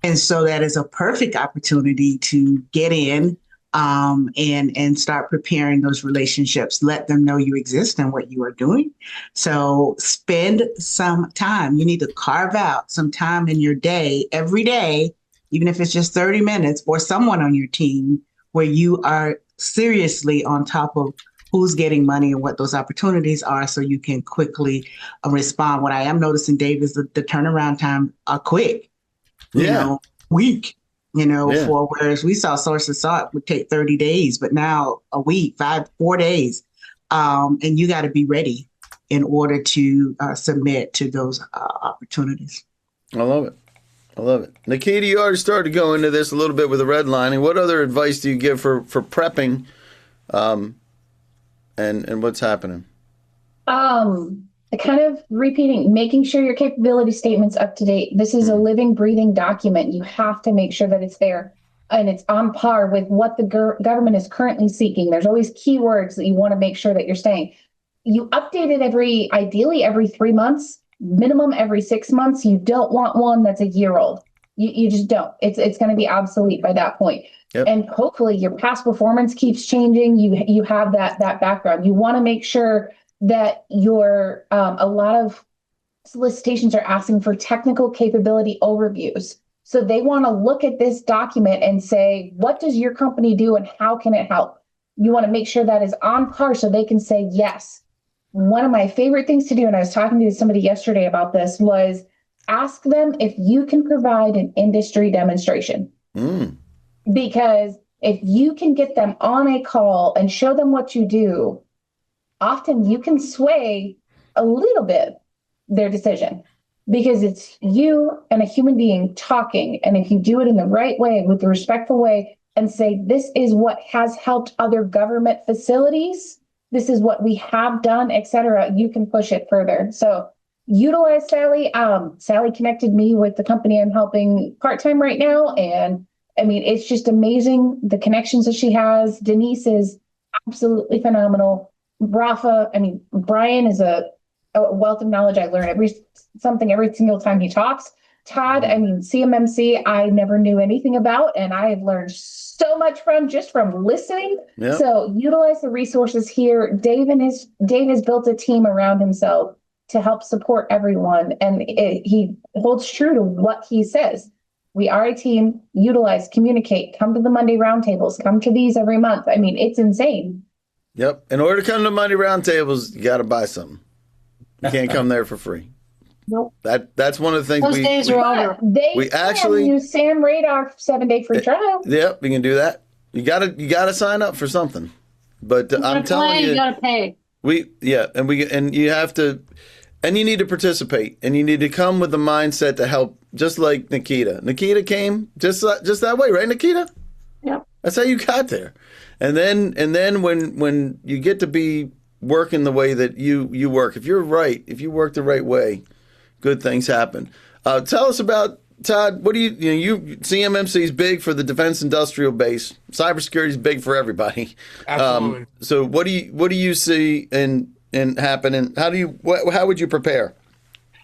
And so that is a perfect opportunity to get in and start preparing those relationships. Let them know you exist and what you are doing. So spend some time. You need to carve out some time in your day, every day, even if it's just 30 minutes, or someone on your team where you are seriously on top of who's getting money and what those opportunities are, so you can quickly respond. What I am noticing, Dave, is the turnaround time are quick, week, for whereas we saw sources saw it would take 30 days, but now a week, 4 days. And you got to be ready in order to submit to those opportunities. I love it. Nikita, you already started to go into this a little bit with the redlining. What other advice do you give for prepping and what's happening? Kind of repeating, making sure your capability statement's up to date. This is a living, breathing document. You have to make sure that it's there and it's on par with what the government is currently seeking. There's always keywords that you want to make sure that you're staying. You update it ideally every 3 months, minimum every 6 months. You don't want one that's a year old. You just don't. It's going to be obsolete by that point. Yep. And hopefully your past performance keeps changing. You have that background. You want to make sure that your a lot of solicitations are asking for technical capability overviews. So they want to look at this document and say, what does your company do and how can it help? You want to make sure that is on par so they can say yes. One of my favorite things to do, and I was talking to somebody yesterday about this, was ask them if you can provide an industry demonstration. Because if you can get them on a call and show them what you do, often you can sway a little bit their decision, because it's you and a human being talking. And if you do it in the right way, with the respectful way, and say, this is what has helped other government facilities, this is what we have done, etc., you can push it further. So utilize Sally. Sally connected me with the company I'm helping part-time right now, and I mean, it's just amazing the connections that she has. Denise is absolutely phenomenal. Rafa, I mean, Brian is a wealth of knowledge. I learn something every single time he talks. Todd, I mean, CMMC, I never knew anything about, and I have learned so much just from listening. Yep. So utilize the resources here. Dave has built a team around himself to help support everyone, and he holds true to what he says. We are a team. Utilize, communicate, come to the Monday roundtables, come to these every month. I mean, it's insane. Yep. In order to come to Monday roundtables, you got to buy something. You can't come there for free. Nope. That's one of the things Those days are over. We actually use Sam Radar 7-day free trial. Yep, you can do that. You gotta sign up for something. But I'm telling you, you gotta pay. And you have to, and you need to participate, and you need to come with the mindset to help. Just like Nikita. Nikita came just that way, right, Nikita? Yep. That's how you got there. And then when you get to be working the way that you work, if you work the right way, good things happen. Tell us about, Todd, what do you CMMC is big for the defense industrial base. Cybersecurity is big for everybody. Absolutely. So what do you see in happening? How would you prepare?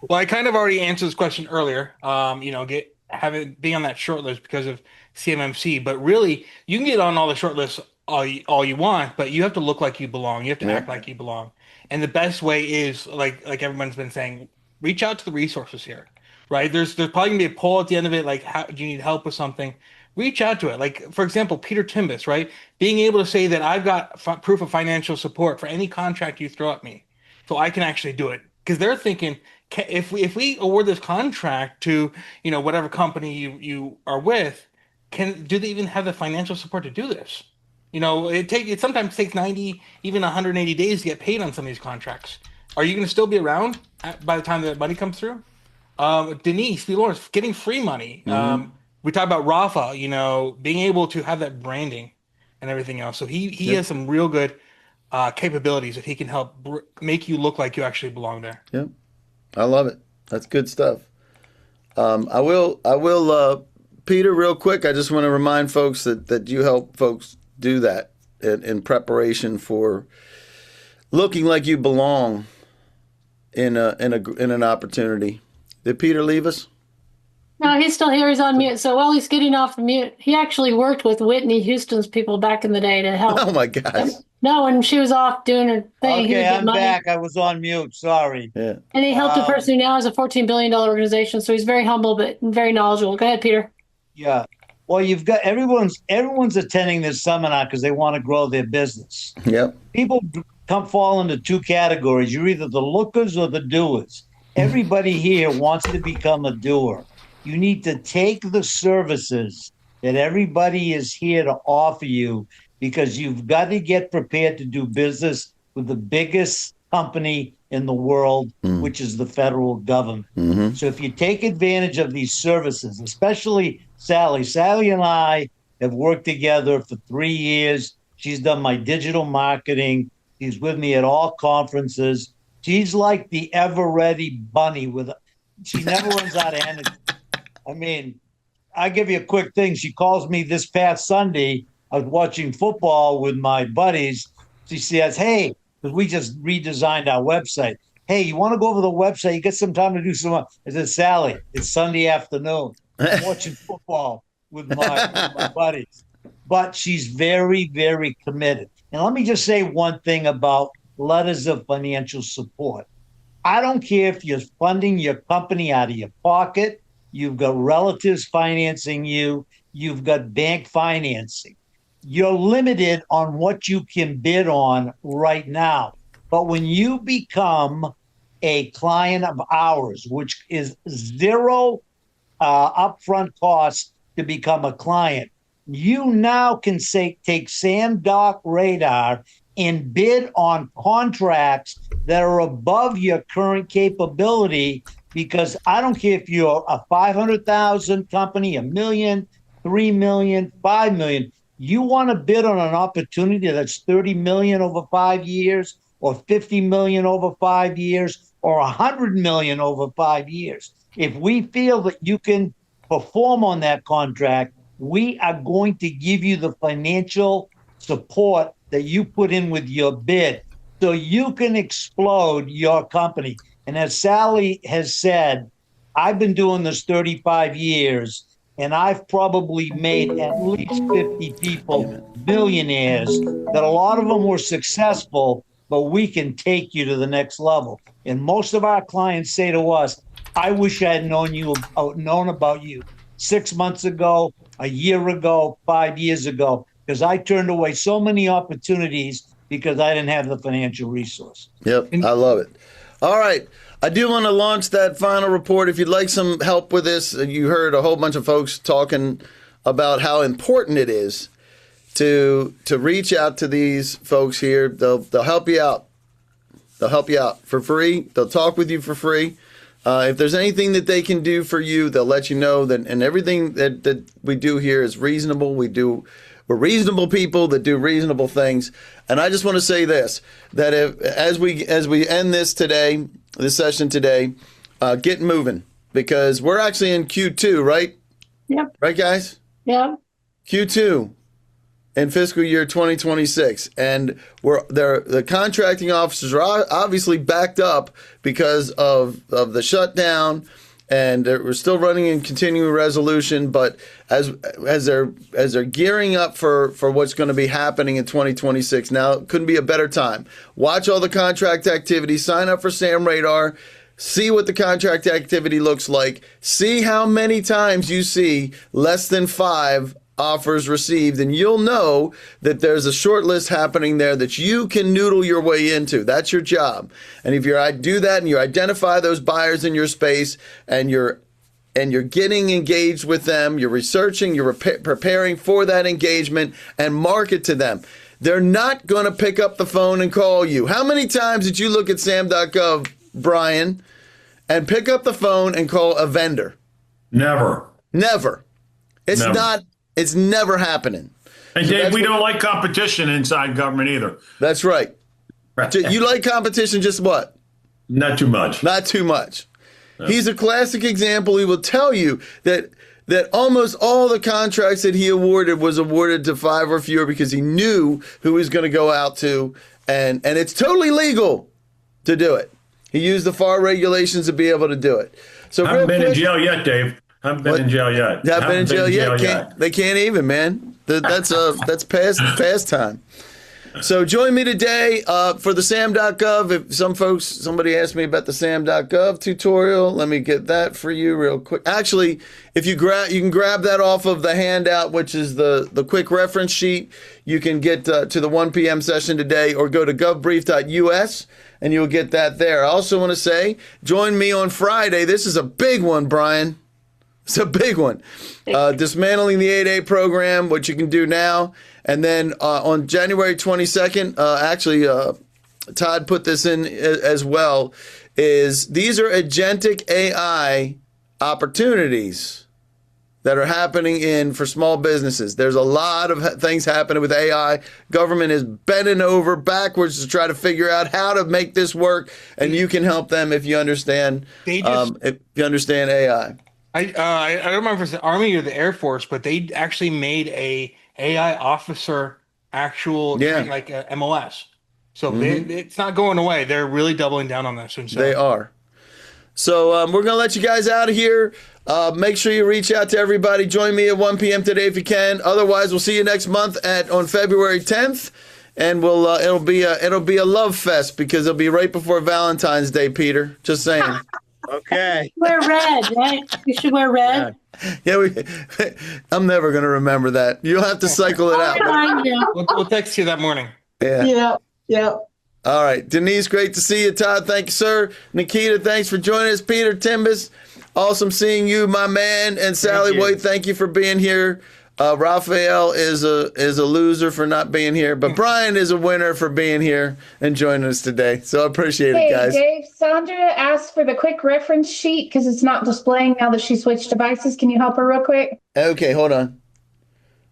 Well, I kind of already answered this question earlier. Being on that short list because of CMMC, but really you can get on all the short lists all you want, but you have to look like you belong. You have to act like you belong. And the best way is like everyone's been saying, reach out to the resources here, right? There's probably gonna be a poll at the end of it, like, how do you need help with something? Reach out to it. Like, for example, Peter Timbus, right? Being able to say that I've got proof of financial support for any contract you throw at me, so I can actually do it. Because they're thinking, if we award this contract to whatever company you are with, do they even have the financial support to do this? It sometimes takes 90, even 180 days to get paid on some of these contracts. Are you going to still be around by the time that money comes through? Denise, Lawrence, getting free money. Mm-hmm. We talk about Rafa, being able to have that branding and everything else. So he has some real good capabilities that he can help make you look like you actually belong there. Yep. I love it. That's good stuff. I will, Peter, real quick, I just want to remind folks that you help folks do that in preparation for looking like you belong in an opportunity. Did Peter leave us? No, he's still here. He's on mute. So while he's getting off the mute, he actually worked with Whitney Houston's people back in the day to help. Oh my gosh. No, when she was off doing her thing. Okay, I'm back. I was on mute. Sorry. Yeah. And he helped a person who now has a $14 billion organization. So he's very humble, but very knowledgeable. Go ahead, Peter. Yeah. Well, you've got everyone's attending this seminar because they want to grow their business. Yep. People fall into two categories. You're either the lookers or the doers. Everybody here wants to become a doer. You need to take the services that everybody is here to offer you, because you've got to get prepared to do business with the biggest company in the world, which is the federal government. Mm-hmm. So if you take advantage of these services, especially Sally and I have worked together for 3 years. She's done my digital marketing. She's with me at all conferences. She's like the ever-ready bunny she never runs out of energy. I mean, I give you a quick thing. She calls me this past Sunday. I was watching football with my buddies. She says, hey, because we just redesigned our website. Hey, you want to go over the website? You get some time to do some. I said, Sally, it's Sunday afternoon. I'm watching football with my buddies. But she's very, very committed. And let me just say one thing about letters of financial support. I don't care if you're funding your company out of your pocket, you've got relatives financing you, you've got bank financing. You're limited on what you can bid on right now. But when you become a client of ours, which is zero upfront cost to become a client, you now can take SamDoc Radar and bid on contracts that are above your current capability, because I don't care if you're a 500,000 company, $1 million, $3 million, $5 million. You want to bid on an opportunity that's 30 million over 5 years, or 50 million over 5 years, or 100 million over 5 years. If we feel that you can perform on that contract, we are going to give you the financial support that you put in with your bid so you can explode your company. And as Sally has said, I've been doing this 35 years, and I've probably made at least 50 people millionaires, that a lot of them were successful, but we can take you to the next level. And most of our clients say to us, I wish I had known about you 6 months ago, a year ago, 5 years ago, because I turned away so many opportunities because I didn't have the financial resource. Yep, I love it. All right. I do want to launch that final report. If you'd like some help with this, you heard a whole bunch of folks talking about how important it is to reach out to these folks here. They'll help you out. They'll help you out for free. They'll talk with you for free. If there's anything that they can do for you, they'll let you know that, and everything that we do here is reasonable. We're reasonable people that do reasonable things. And I just want to say this, that as we end this session today, get moving, because we're actually in Q2, right? Yep. Right, guys? Yep. Q2 in fiscal year 2026. And the contracting officers are obviously backed up because of the shutdown, and we're still running in continuing resolution. But as they're gearing up for what's going to be happening in 2026, now it couldn't be a better time. Watch all the contract activity, sign up for Sam Radar, see what the contract activity looks like, see how many times you see less than 5 offers received, and you'll know that there's a short list happening there that you can noodle your way into. That's your job. And if you do that and you identify those buyers in your space, and you're getting engaged with them, you're researching, you're preparing for that engagement, and market to them, they're not going to pick up the phone and call you. How many times did you look at sam.gov, Brian, and pick up the phone and call a vendor? Never. It's never happening. And So Dave, we don't like competition inside government either. That's right. You like competition, just what? Not too much. Not too much. No. He's a classic example. He will tell you that almost all the contracts that he awarded was awarded to 5 or fewer because he knew who he was going to go out to, and it's totally legal to do it. He used the FAR regulations to be able to do it. So I haven't been in jail yet, Dave. Haven't been in jail yet. Haven't been in jail yet. They can't even, man. That's past time. So join me today for the sam.gov. If somebody asked me about the sam.gov tutorial, let me get that for you real quick. Actually, if you can grab that off of the handout, which is the quick reference sheet. You can get to the 1 p.m. session today, or go to govbrief.us and you'll get that there. I also want to say, join me on Friday. This is a big one, Brian. It's a big one. Dismantling the 8A program, what you can do now. And then on January 22nd, Todd put this in as well, these are agentic AI opportunities that are happening for small businesses. There's a lot of things happening with AI. Government is bending over backwards to try to figure out how to make this work, and you can help them if you understand AI. I don't remember if it's the Army or the Air Force, but they actually made a AI officer like a MOS. So it's not going away. They're really doubling down on this. And so they are. So we're going to let you guys out of here. Make sure you reach out to everybody. Join me at 1 p.m. today if you can. Otherwise, we'll see you next month on February 10th. And it'll be a love fest because it'll be right before Valentine's Day, Peter. Just saying. Okay. Wear red, right? You should wear red. Yeah, I'm never going to remember that. You'll have to cycle it out. We'll text you that morning. Yeah. All right. Denise, great to see you. Todd, thank you, sir. Nikita, thanks for joining us. Peter Timbus, awesome seeing you, my man. And Sally White, thank you for being here. Raphael is a loser for not being here, but Brian is a winner for being here and joining us today. So I appreciate it, guys. Dave, Sandra asked for the quick reference sheet because it's not displaying now that she switched devices. Can you help her real quick? Okay, hold on.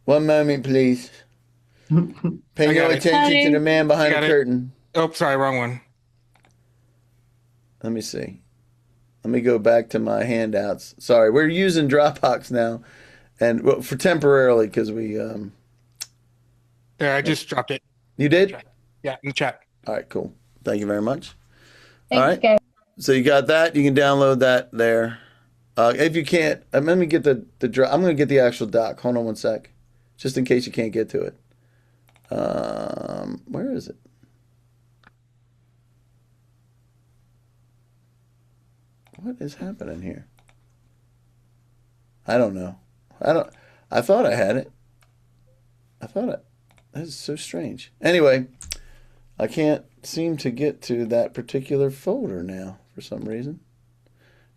One moment, please. Pay no attention to the man behind the curtain. Oh, sorry, wrong one. Let me see. Let me go back to my handouts. Sorry, we're using Dropbox now. And well, for temporarily, because we There, I just dropped it. you did? Yeah, in the chat. All right, cool. Thank you very much. Thanks, All right. guys. So you got that. You can download that there. If you can't, let me get the I'm going to get the actual doc. Hold on one sec, just in case you can't get to it. Where is it? What is happening here? I don't know. I thought I had it. That is so strange. Anyway, I can't seem to get to that particular folder now for some reason.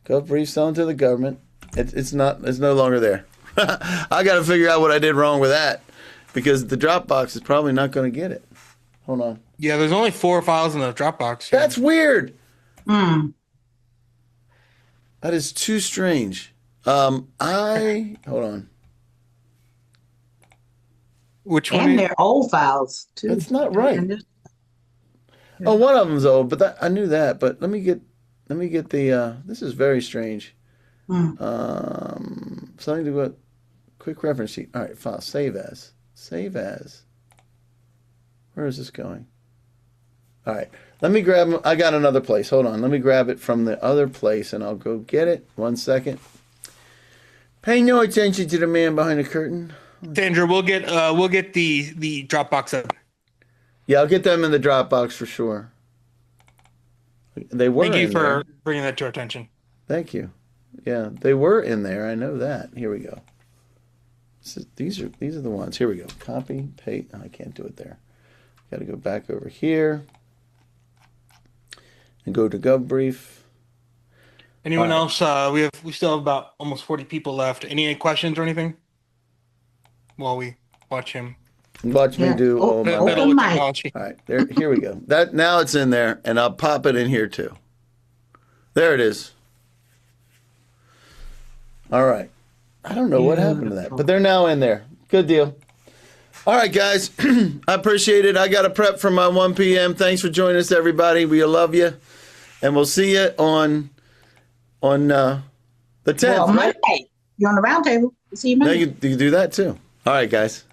GovBrief selling to the government. It's no longer there. I got to figure out what I did wrong with that, because the Dropbox is probably not going to get it. Hold on. Yeah, there's only 4 files in the Dropbox. Yeah. That's weird. Hmm. That is too strange. Hold on. Which one? And they're old files too. That's not right. Oh, one of them's old, but I knew that. But let me get the. This is very strange. Hmm. Something to go. Quick reference sheet. All right, file. Save as. Where is this going? All right. Let me grab. I got another place. Hold on. Let me grab it from the other place, and I'll go get it. 1 second. Pay no attention to the man behind the curtain. Sandra, we'll get the Dropbox up. Yeah, I'll get them in the Dropbox for sure. They were. Thank you in for there. bringing that to our attention. Thank you. Yeah, they were in there. I know that. Here we go. These are the ones. Here we go. Copy, paste. Oh, I can't do it there. Got to go back over here and go to GovBrief. Anyone else? We still have about almost 40 people left. Any questions or anything? While we watch him. Watch me do. Oh my open God. mic. All right, there. Here we go. That now it's in there, and I'll pop it in here too. There it is. All right. I don't know what happened to that, but they're now in there. Good deal. All right, guys. I appreciate it. I got to prep for my 1 p.m. Thanks for joining us, everybody. We love you, and we'll see you on the 10th. Well, Monday. You're on the round table. See you No, Monday. you can do that too. All right, guys.